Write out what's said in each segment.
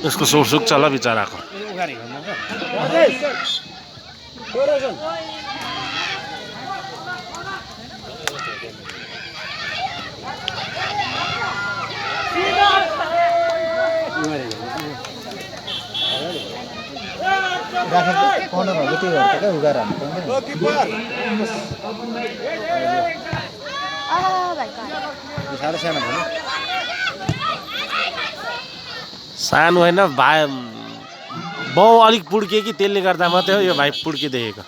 यसको सो सुक्छ ल बिचराको। सानो होइन भाइ बाउ अलिक पुड्के कि त्यसले गर्दा मात्रै हो यो भाइ पुड्किदेखेको।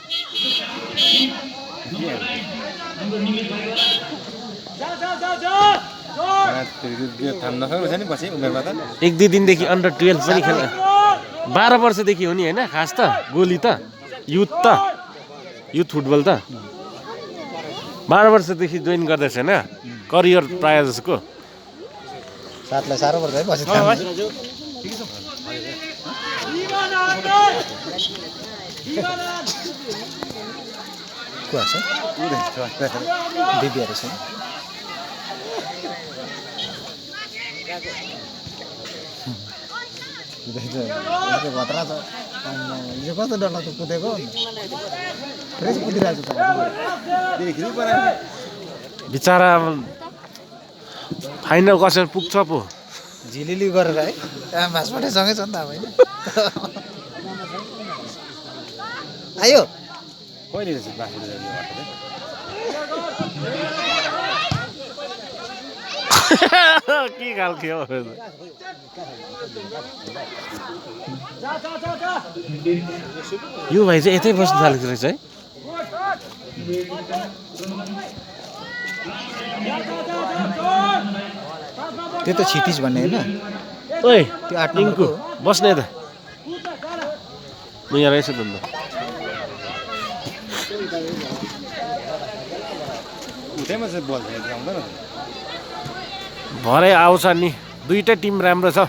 एक दुई दिनदेखि अन्डर 12 पनि खेल 12 वर्षदेखि हो नि होइन खास त गोली त युथ फुटबल त 12 वर्षदेखि जोइन गर्दैछ होइन करियर प्रायः जसको। साथलाई साह्रो पर्छ है पछि दिदीहरू छ भत्रा छ यो कस्तो डरला त कुदेको फ्रेस कुदिरहेको छ बिचरा फाइनल कसरी पुग्छ पो झिलिली गरेर है मासपटे सँगै छ नि त अब होइन आयो कहिले के खालको हो यो भाइ चाहिँ यतै बस्नु थालेको रहेछ है। त्यो त क्षितिज भन्ने होइन ओए त्यो 8 इङ्कु नम्बरको बस्ने त म यहाँ रहेछ त भरे आउँछ नि दुईटै टिम राम्रो छ।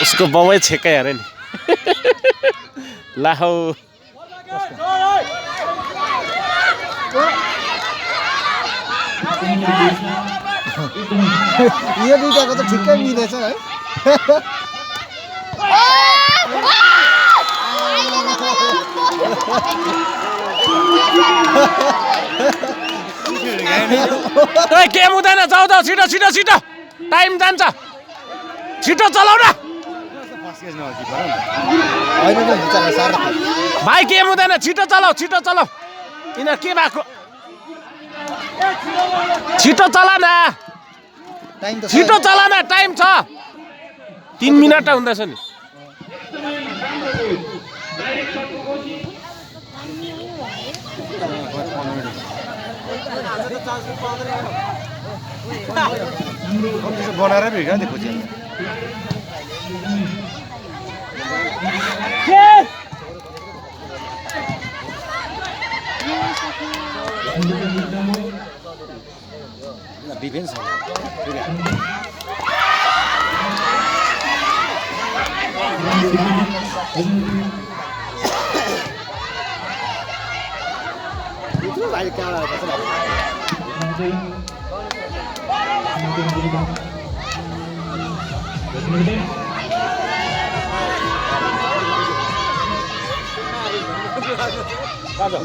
उसको बाउै छेक्कै अरे नि लाहौ यो दुईटाको त ठिक्कै मिलेछ है गेम हुँदैन जाऊ जाऊ छिटो छिटो छिटो टाइम जान्छ छिटो चलाउ न भाइ गेम हुँदैन छिटो चलाऊ यिनीहरू के भएको छिटो चला न छिटो चला न टाइम छ 3 मिनट हुँदैछ नि। बनाएर भेगा देखो डिफेन्स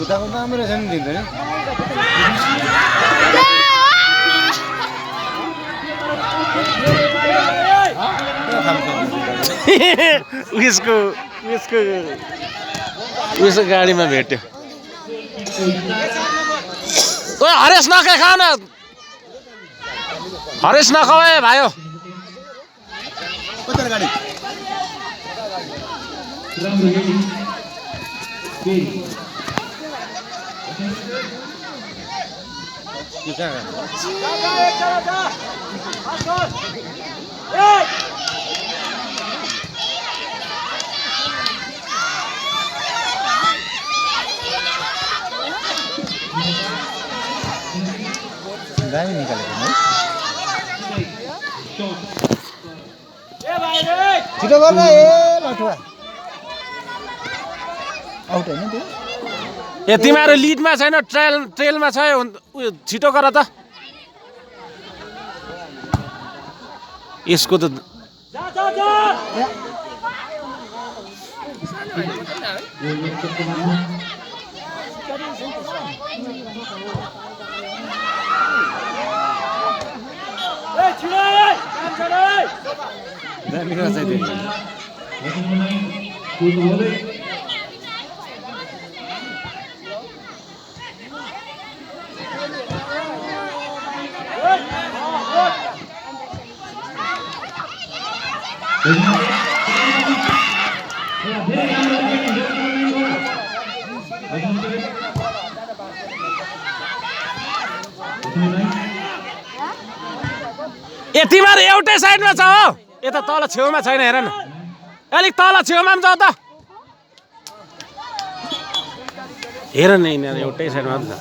उताको राम्रो रहेछ नि दिँदैन उसको गाडीमा भेट्यो। ओ हरेस नखाए खा न हरेस नखाए भाइयो गाडी दामी निकालेको है छिटो गर्न ए लठुवा आउट हैन त्यो ए तिमीहरु लिडमा छैन ट्रेलमा छ छिटो गर त यसको त दामी रहेछ त्यो। ए तिमीहरू एउटै साइडमा छ हो, यता तल छेउमा छैन हेर न, अलिक तल छेउमा पनि जाऊ त, हेर न यिनीहरू एउटै साइडमा त छ।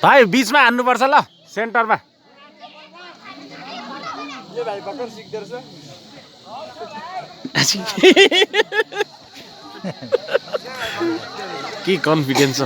भाइ बिचमा हान्नुपर्छ ल, सेन्टरमा। के कन्फिडेन्स छ।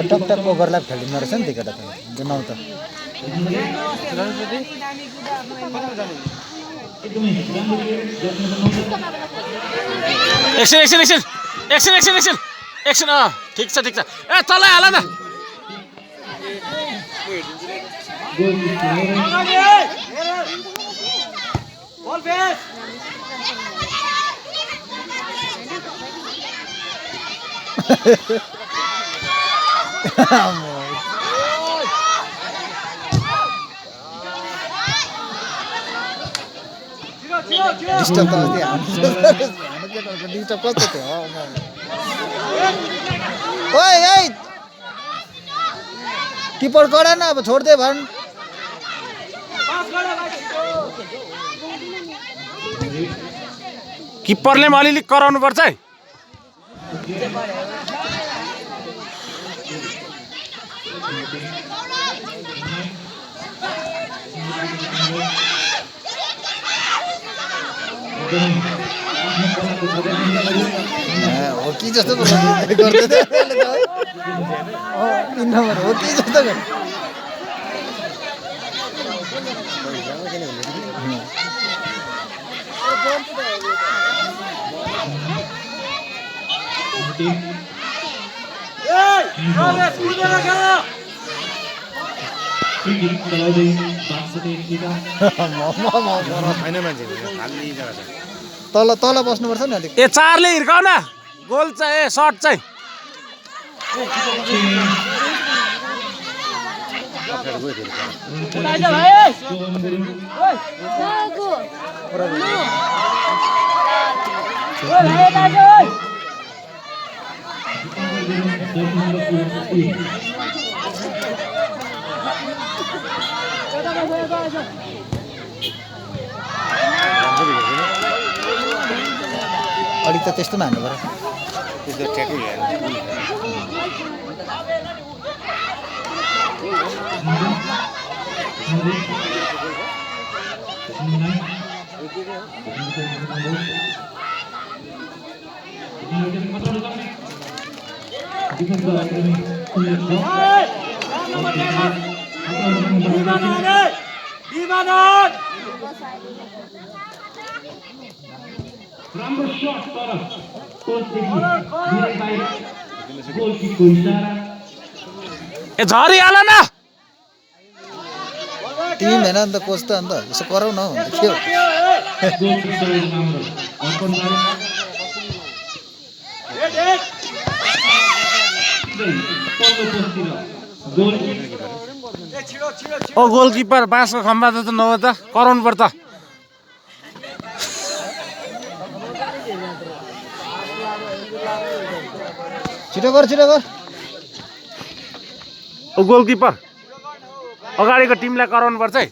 टक टक ओभरल्याप खेलिँदो रहेछ नि त्यो केटा त नौ त। Action action action action action action action ठिक छ ठिक छ। ए तलै हाल न। डिस्टर्ब त डिस्टर्ब कस्तो थियो। ओइ ओइ किपर कडा न, अब छोड्दै भन्। किपरले पनि अलिअलि कराउनु पर्छ है। हो कि जस्तो गर्दै 3 नम्बर हो कि जस्तो गर्। तल तल बस्नुपर्छ नि अलिक। ए चारले हिर्काउ न, गोल चाहिँ ए सर्ट चाहिँ। अलिक त त्यस्तो हान्नु पर्यो। त्यस्तो ठ्याक्कै हेर्नु। राम्रो शट तर कोचदेखि धेरै बाहिर गोलकिपको इसारा ए झरिहाल न टिम होइन नि त कोच त अन्त यसो गरौ न हौ के हो गोलकिप सहयोग राम्रो अर्पण गरे पल्लो पोस्टतिर गोलकिप ओ गोलकिपर बाँसको खम्बा त नभए त कराउनु पर्छ छिटो गर ओ गोलकिपर अगाडिको टिमलाई कराउनु पर्छ है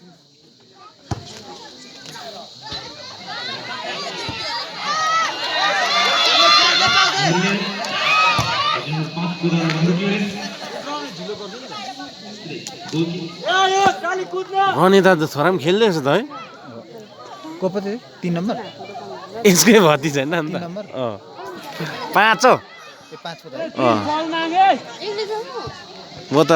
अनि त छोरा पनि खेल्दै रहेछ त है को पो थियो 3 नम्बर यसकै भति छैन नि त 3 नम्बर 5 हो ए 5 पो त हो त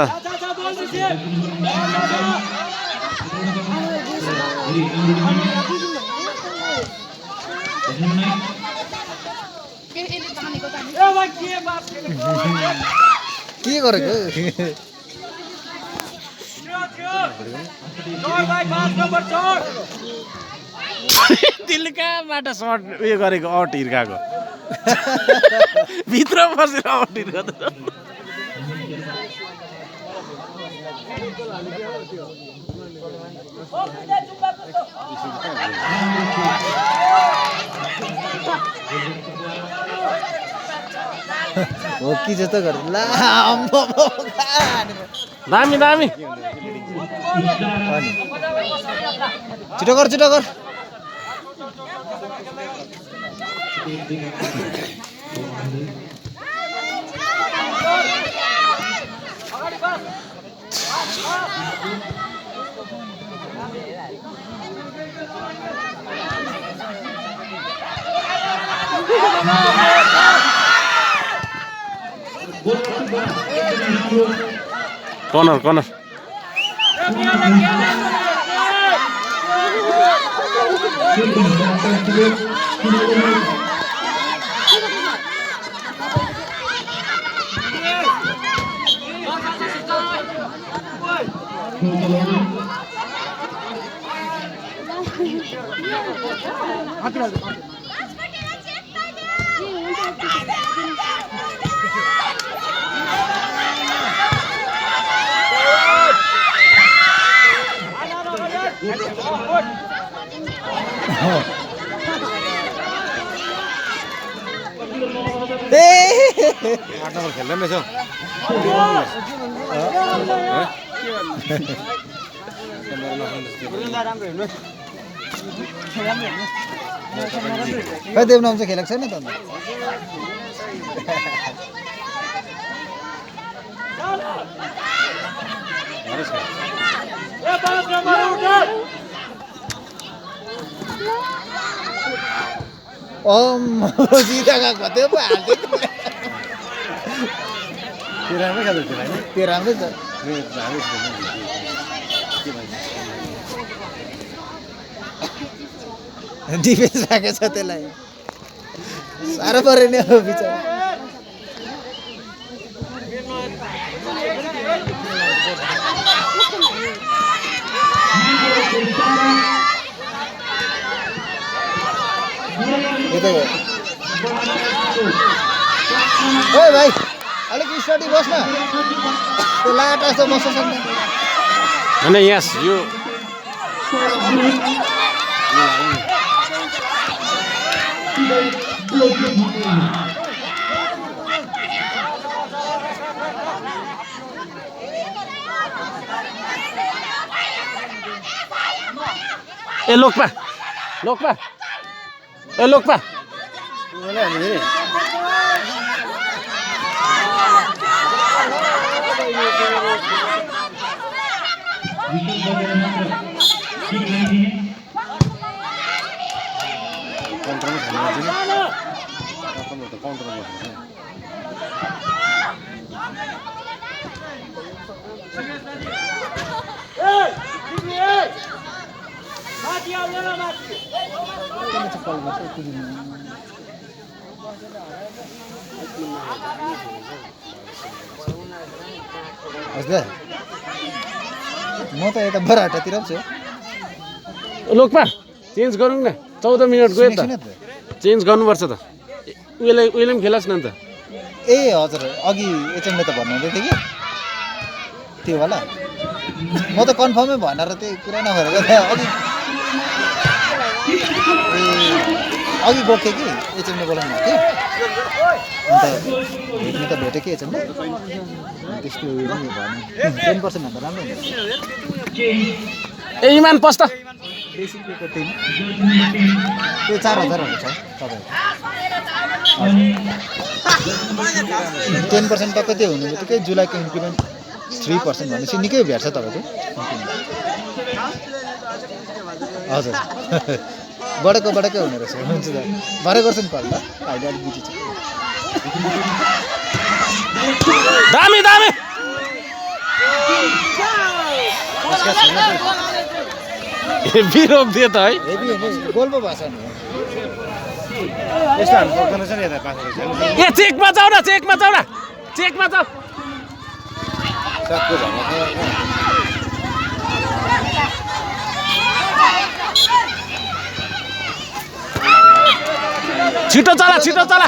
के गरेको त्यसले कहाँबाट सर्ट उयो गरेको आउट हिर्काएको भित्र बसेर आउट हिर्काएको हो कि जस्तो गर ला दामी दामी छिटो गर कर्नर खेल्दै रहेछ खै देवनाम चाहिँ खेलेको छैन त अन्त सिधा गएको थियो पो हाल्थ्यो राम्रै खालको थियो होइन त्यो राम्रै छ डिफेन्स राखेको छ त्यसलाई साह्रो पऱ्यो नि हो बिचरा ओए भाइ अलिक स्टडी बस् न त्यो लाटा जस्तो बस्छ सक्दैन होइन यस यो ए लोकपा ए लोकपा हजुर म त यता बराटातिर छु लोकपा चेन्ज गरौँ न 14 मिनट गयो त चेन्ज गर्नुपर्छ त उहिले पनि खेलास् न त ए हजुर अघि एचएमले त भन्नुहुँदै थियो कि त्यो होला म त कन्फर्मै भनेर त्यही कुरा नगरेको थिएँ अघि गएको थिएँ कि एचएमले बोलाउनु भएको थियो अन्त भेट्नु त भेटेँ कि एचएमले त्यस्तो उयो नि भन्यो 10% भन्दा राम्रो हुन्छ ए इमान पस्ता बेसिकको टिम त्यो 4000 छ तपाईँको 10% टक्कै त्यो हुनु बित्तिकै जुलाईको इन्क्रिमेन्ट 3% भनेपछि निकै भेट्छ तपाईँको हजुर बढेको हुने रहेछ हुन्छ त भरे गर्छ नि कल ल अहिले अलिक बिजी छ दामी दामी हेभी रोकिदियो त है हेभी गोल पो भएछ नि यस्तो हामी सक्दैन छ नि यता पास ए चेकमा जाऊ न चेकमा जाऊ सक्को भन्नु छिटो चला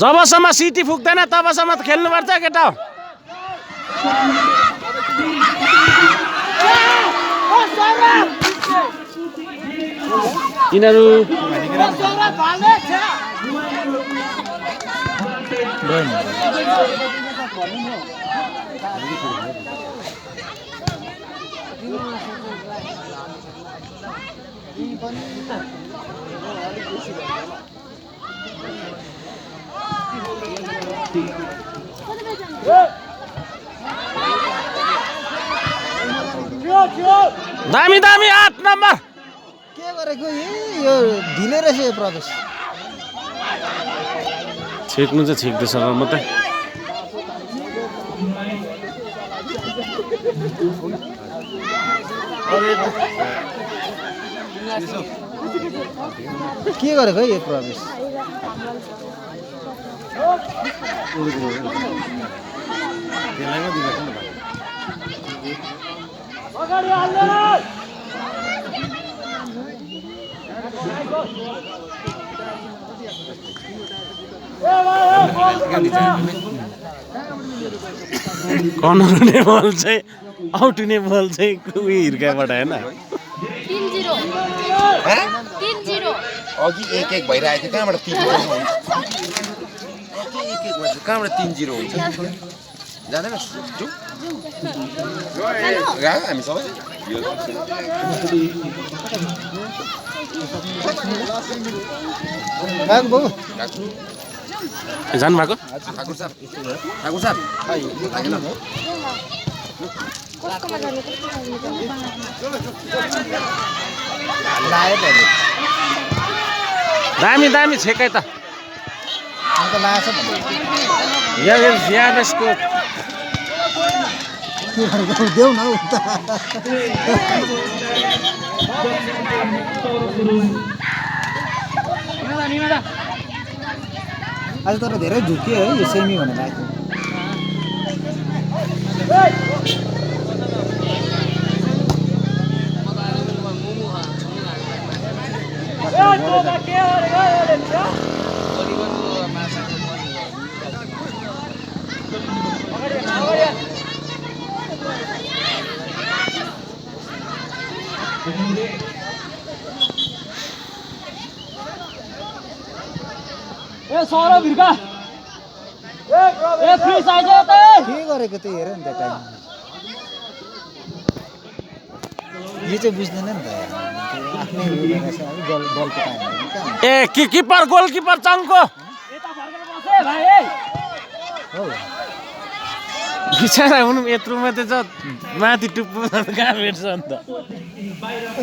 जबसम्म सिटी फुक्दैन तबसम्म त खेल्नुपर्छ केटा हो यिनीहरू दामी 8 नम्बर के गरेको यो ढिलै रहेछ यो प्रवेश छेक्नु चाहिँ छेक्दैछ र म त के गरेको है यो प्रवेश कर्नर हुने बल चाहिँ आउट हुने बल चाहिँ उयो हिर्काबाट होइन 3-0 अघि 1-1 भइरहेको थियो कहाँबाट 3-0 हुन्छ कहाँबाट 3-0 हुन्छ जाँदैन जाउँ हामी सबै जानु भएको ठाकुर साहब दामी छेकै त यावेसको देऊ न आज तर धेरै झुक्यो है यो सेमी भनेर आएको के गरेको त्यो हेर नि त टाइम यो चाहिँ बुझ्दैन नि त आफ्नै बलको टाइम ए किपर गोलकिपर चङ्को बिचरा हुनु यत्रो मात्रै छ माथि टुप्पो कहाँ भेट्छ अन्त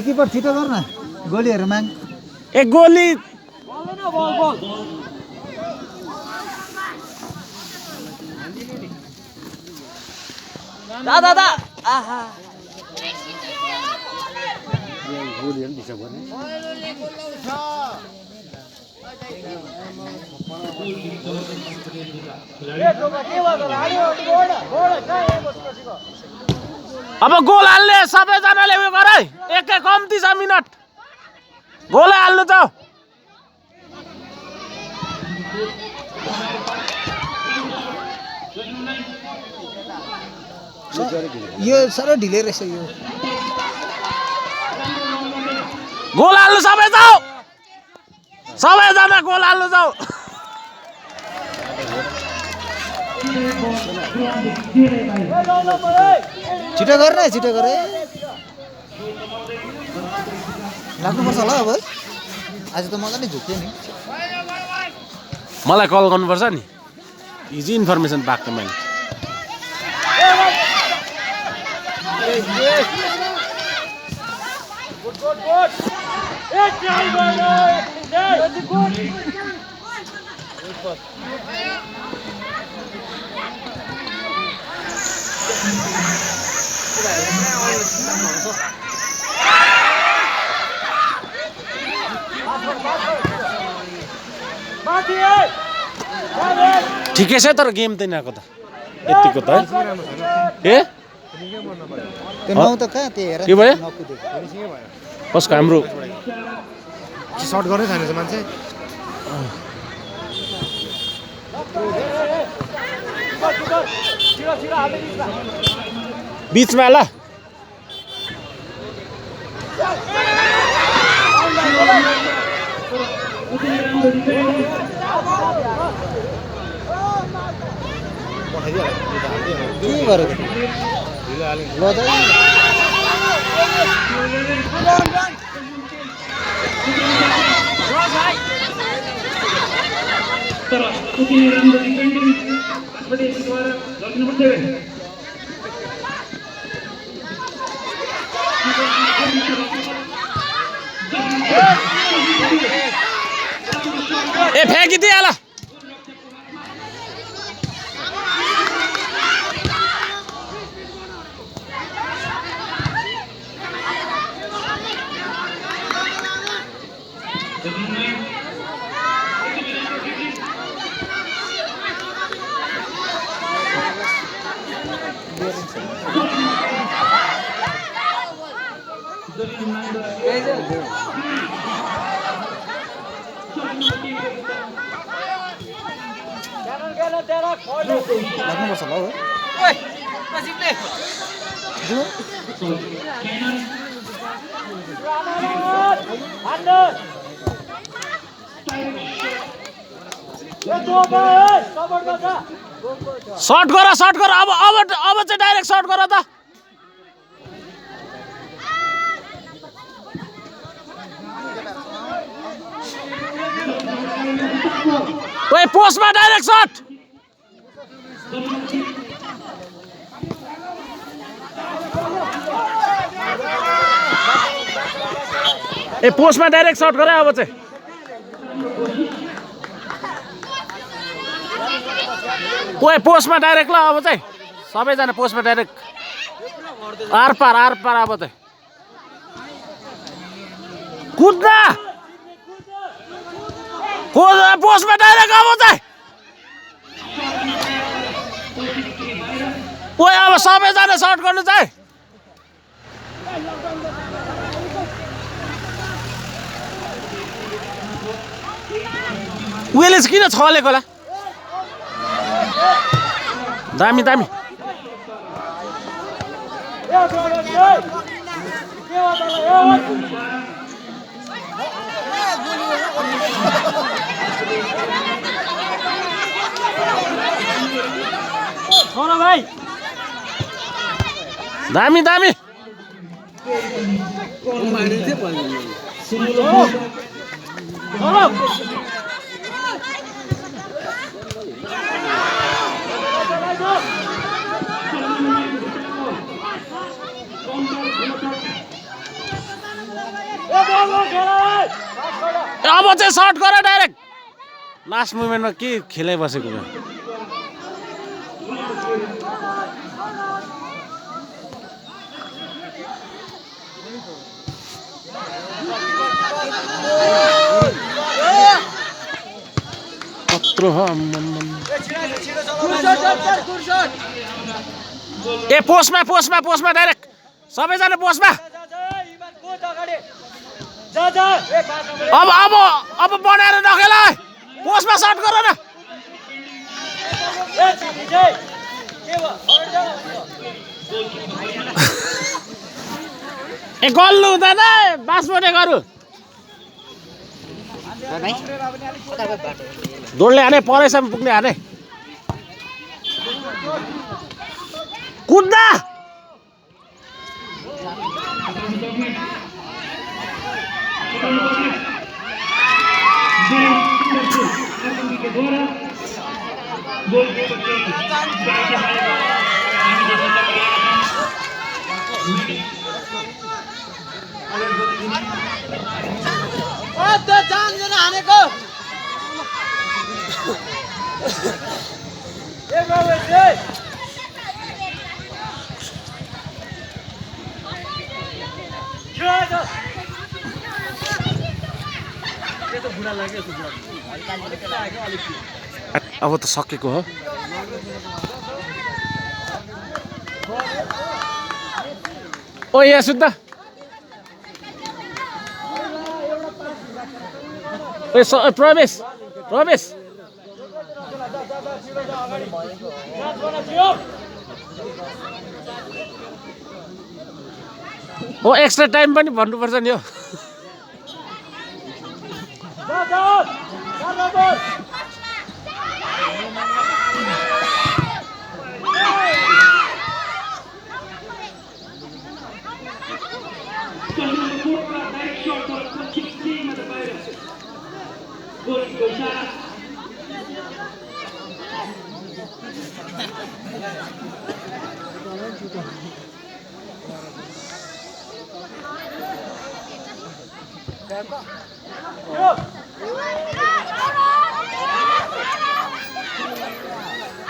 किपर छिटो गर न गोलीहरू माग ए गोली दादा आहा अब गोल हाल्ने सबैजनाले उयो गर है एक कम्ती छ मिनट गोल हाल्नु त यो साह्रो ढिलै रहेछ यो गोल हाल्नु सबै जाऊ सबैजना गोल हाल्नु जाऊ छिटो गर्ने छिटो गरे लाग्नुपर्छ होला अब आज त मजाले झुक्यो नि मलाई कल गर्नुपर्छ नि इजी इन्फर्मेसन पाएको मैले ठिकै छ तर गेम त यिनीहरूको त यतिको त है ए त्यो नौ त कहाँ त्यो हेर के भयो नकुदेको कसको हाम्रो सर्ट गर्नै छैन मान्छे बिचमा ल के गरेको तर उति द्वारा जर्सी नम्बर 7 ए फ्याँकिदिइहाल लाग्नुपर्छ होला सर्ट गर अब चाहिँ डाइरेक्ट सर्ट गर त ओए पोस्टमा डाइरेक्ट सर्ट ए पोस्टमा डाइरेक्ट सर्ट गर अब चाहिँ ओए पोस्टमा डाइरेक्ट ल अब चाहिँ सबैजना पोस्टमा डाइरेक्ट आर पार अब चाहिँ कुद्दा पोस्टमा डाइरेक्ट अब चाहिँ ओए अब सबैजना सर्ट गर्नु चाहिँ उहिले चाहिँ किन छलेको होला दामी दामी भाइ दामी दामी अब चाहिँ सर्ट गर डाइरेक्ट लास्ट मुमेन्टमा के खेलाइ बसेको कत्रो हो ए पोस्टमा डाइरेक्ट सबैजना पोस्टमा अब बनाएर नखेल पोस्टमा सर्ट गर न ए गल्नु हुँदैन बास बनेकोहरू डोलले हाने परैसम्म पुग्ने हाने कुद्दा अब त सकेको हो ओ यहाँ सुत्दा प्रवेश हो एक्स्ट्रा टाइम पनि भन्नुपर्छ नि हो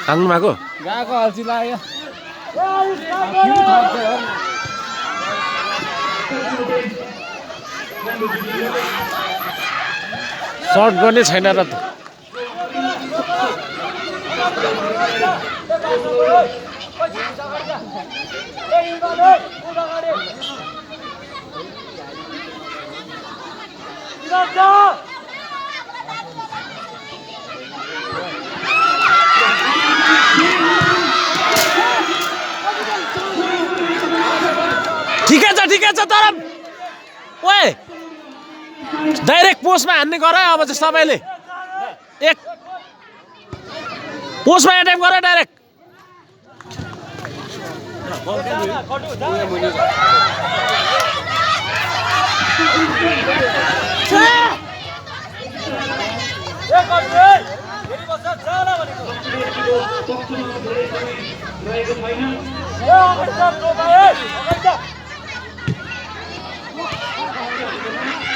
हाल्नु भएको गएको अल्छी लाग्यो सर्ट गर्ने छैन र त ठिकै छ तर ओए डाइरेक्ट पोस्टमा हान्ने गर अब चाहिँ सबैले एक पोस्टमा एटेम्प गर डाइरेक्ट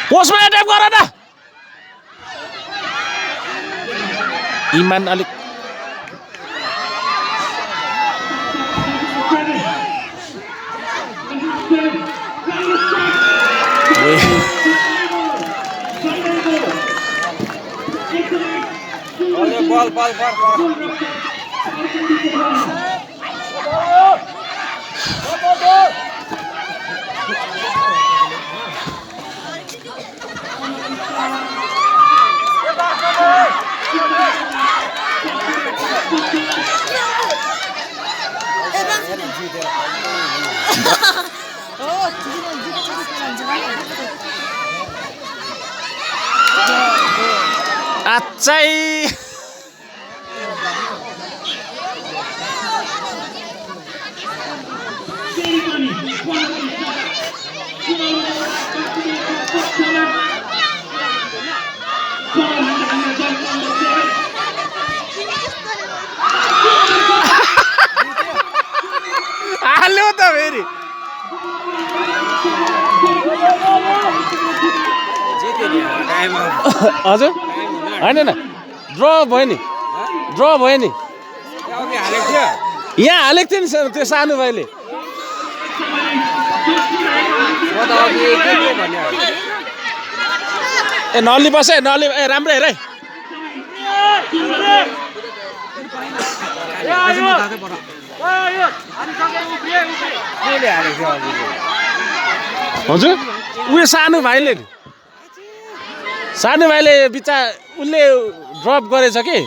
पोस्टमा एटेम्प गर न इमान अलिक बल आच्छै हाल्यो त फेरि हजुर होइन न ड्र भयो नि यहाँ हालेको थियो नि त्यो सानो भाइले ए नली बस है नली ए राम्रो हेर है हजुर उयो सानो भाइले बिचा उसले ड्रप गरेछ कि